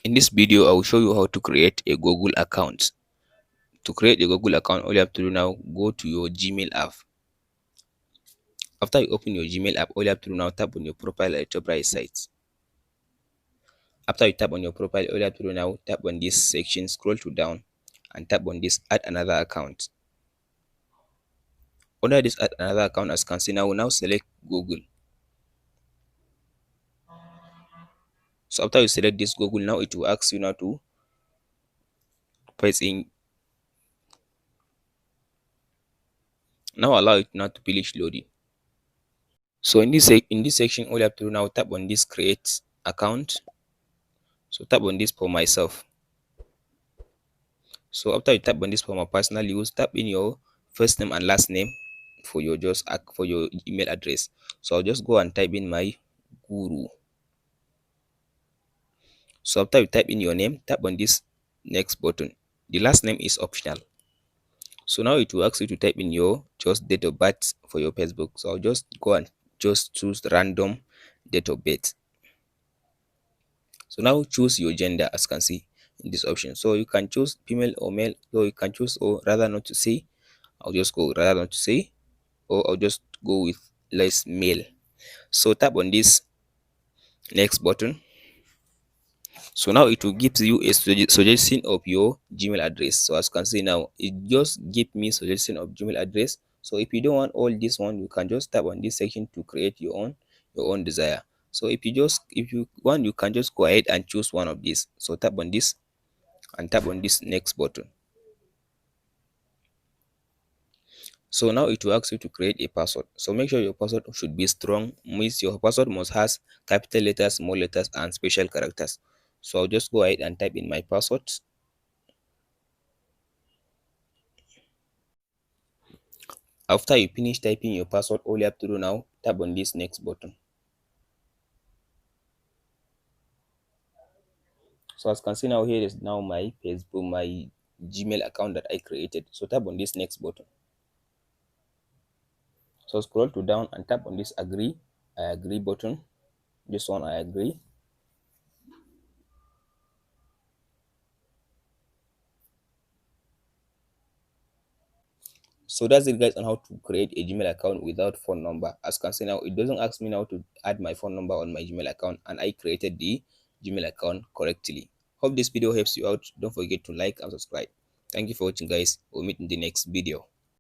In this video, I will show you how to create a Google account. To create a Google account, all you have to do now, go to your Gmail app. After you open your Gmail app, all you have to do now, tap on your profile at the top right side. After you tap on your profile, all you have to do now, tap on this section, scroll to down, and tap on this add another account. Under this add another account, as you can see now, select Google. So after you select this Google, now it will ask you now to press in. Now allow it now to finish loading. So in this section, all you have to do now, tap on this create account. So tap on this for myself. So after you tap on this for my personal use, tap in your first name and last name for your for your email address. So I'll just go and type in my guru. So after you type in your name, tap on this next button. The last name is optional. So now it will ask you to type in your just date of birth for your Facebook. So I'll just go and just choose random date of birth. So now choose your gender, as you can see in this option. So you can choose female or male, so you can choose or rather not to say. I'll just go rather not to say, or I'll just go with less male. So tap on this next button. So now it will give you a suggestion of your Gmail address. So as you can see now, it just give me suggestion of Gmail address. So if you don't want all this one, you can just tap on this section to create your own desire. So if you want, you can just go ahead and choose one of these. So tap on this and tap on this next button. So now it will ask you to create a password. So make sure your password should be strong, means your password must has capital letters, small letters, and special characters. So I'll just go ahead and type in my password. After you finish typing your password, all you have to do now, tap on this next button. So as you can see now, here is now my Facebook, my Gmail account that I created. So tap on this next button. So scroll to down and tap on this agree. I agree button. This one I agree. So that's it guys on how to create a Gmail account without phone number. As you can see now, it doesn't ask me now to add my phone number on my Gmail account, and I created the Gmail account correctly. Hope this video helps you out. Don't forget to like and subscribe. Thank you for watching guys. We'll meet in the next video.